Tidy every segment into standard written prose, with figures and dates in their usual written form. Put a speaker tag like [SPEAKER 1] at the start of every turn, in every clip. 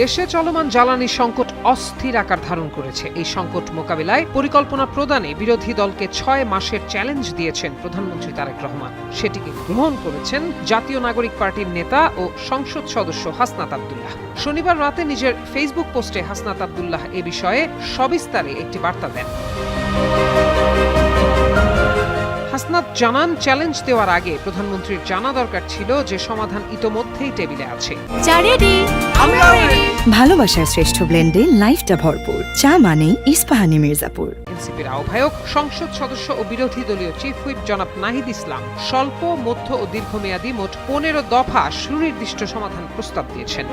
[SPEAKER 1] দেশে চলমান জ্বালানি সংকট অস্থির আকার ধারণ করেছে। এই সংকট মোকাবিলায় পরিকল্পনা প্রদানে বিরোধী দলকে 6 মাসের চ্যালেঞ্জ দিয়েছেন প্রধানমন্ত্রী তারেক রহমান। সেটিকে গ্রহণ করেছেন জাতীয় নাগরিক পার্টির নেতা ও সংসদ সদস্য হাসনাত আব্দুল্লাহ। শনিবার রাতে নিজের ফেসবুক পোস্টে হাসনাত আব্দুল্লাহ এ বিষয়ে সবিস্তারে একটি বার্তা দেন। হাসনাত জানান, চ্যালেঞ্জ দেওয়ার আগে প্রধানমন্ত্রীর জানা দরকার ছিল যে সমাধান ইতোমধ্যেই টেবিলে আছে।
[SPEAKER 2] ভালোবাসার শ্রেষ্ঠ ব্লেন্ডে লাইফটা ভরপুর। চা মানে ইস্পাহানি মির্জাপুর।
[SPEAKER 1] এনসিপির আহ্বায়ক, সংসদ সদস্য ও বিরোধী দলীয় চিফ হুইপ জনাব নাহিদ ইসলাম স্বল্প, মধ্য ও দীর্ঘমেয়াদী মোট 15 দফা সুনির্দিষ্ট সমাধান প্রস্তাব দিয়েছেন।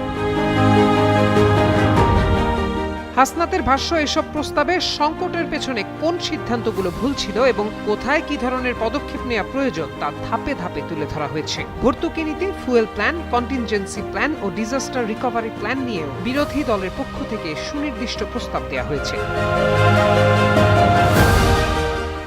[SPEAKER 1] হাসনাতের ভাষ্য, এসব প্রস্তাবে সংকটের পেছনে কোন সিদ্ধান্তগুলো ভুল ছিল এবং কোথায় কি ধরনের পদক্ষেপ নেওয়া প্রয়োজন তা ধাপে ধাপে তুলে ধরা হয়েছে। ভর্তুকি নীতি, ফুয়েল প্ল্যান, কন্টিনজেন্সি প্ল্যান ও ডিজাস্টার রিকভারি প্ল্যান নিয়েও বিরোধী দলের পক্ষ থেকে সুনির্দিষ্ট প্রস্তাব দেওয়া হয়েছে।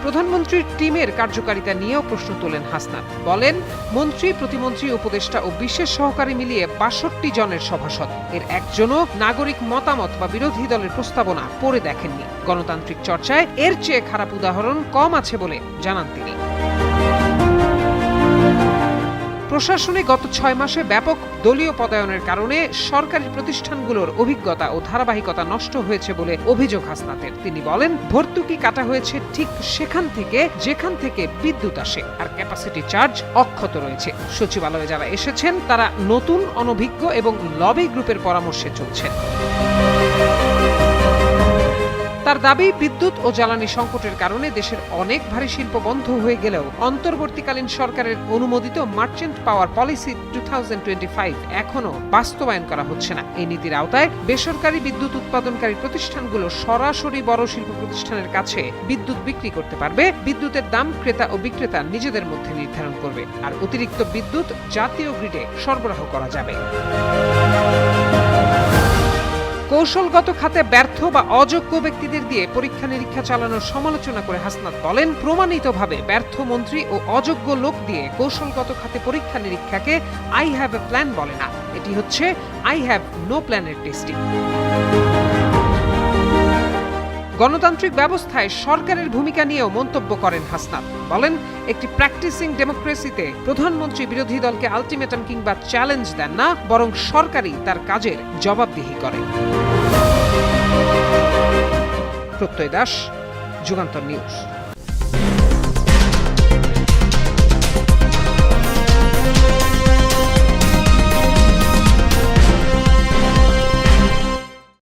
[SPEAKER 1] প্রধানমন্ত্রীর টিমের কার্যকারিতা নিয়েও প্রশ্ন তোলেন হাসনাত। বলেন, মন্ত্রী, প্রতিমন্ত্রী, উপদেষ্টা ও বিশেষ সহকারী মিলিয়ে 62 জনের সভাসদ। এর একজনও নাগরিক মতামত বা বিরোধী দলের প্রস্তাবনা পড়ে দেখেননি। গণতান্ত্রিক চর্চায় এর চেয়ে খারাপ উদাহরণ কম আছে বলে জানান তিনি। প্রশাসনে গত 6 মাসে ব্যাপক দলীয় পদায়নের কারণে সরকারি প্রতিষ্ঠানগুলোর অভিজ্ঞতা ও ধারাবাহিকতা নষ্ট হয়েছে বলে অভিযোগ হাসনাতের। তিনি বলেন, ভর্তুকি কাটা হয়েছে ঠিক সেখান থেকে যেখান থেকে বিদ্যুৎ আসে, আর ক্যাপাসিটি চার্জ অক্ষত রয়েছে। সচিবালয়ে যারা এসেছেন তারা নতুন, অনভিজ্ঞ এবং লবি গ্রুপের পরামর্শে চলছেন। তার দাবি, বিদ্যুৎ ও জ্বালানি সংকটের কারণে দেশের অনেক ভারী শিল্প বন্ধ হয়ে গেলেও অন্তর্বর্তীকালীন সরকারের অনুমোদিত মার্চেন্ট পাওয়ার পলিসি 2025 এখনো বাস্তবায়ন করা হচ্ছে না। এই নীতির আওতায় বেসরকারি বিদ্যুৎ উৎপাদনকারী প্রতিষ্ঠানগুলো সরাসরি বড় শিল্প প্রতিষ্ঠানের কাছে বিদ্যুৎ বিক্রি করতে পারবে। বিদ্যুতের দাম ক্রেতা ও বিক্রেতা নিজেদের মধ্যে নির্ধারণ করবে, আর অতিরিক্ত বিদ্যুৎ জাতীয় গ্রিডে সরবরাহ করা যাবে। কৌশলগত খাতে ব্যর্থ বা অযোগ্য ব্যক্তিদের দিয়ে পরীক্ষা নিরীক্ষা চালানোর সমালোচনা করে হাসনাত বলেন, প্রমাণিতভাবে ব্যর্থ মন্ত্রী ও অযোগ্য লোক দিয়ে কৌশলগত খাতে পরীক্ষা নিরীক্ষাকে আই হ্যাভ এ প্ল্যান বলে না, এটি হচ্ছে আই হ্যাভ নো প্ল্যানের টেস্টিং। গণতান্ত্রিক ব্যবস্থায় সরকারের ভূমিকা নিয়েও মন্তব্য করেন হাসনাত। বলেন, একটি প্র্যাকটিসিং ডেমোক্রেসিতে প্রধানমন্ত্রী বিরোধী দলকে আলটিমেটাম কিংবা চ্যালেঞ্জ দেন না, বরং সরকারই তার কাজের জবাবদিহি করে। প্রত্যয় দাস, যুগান্তর নিউজ।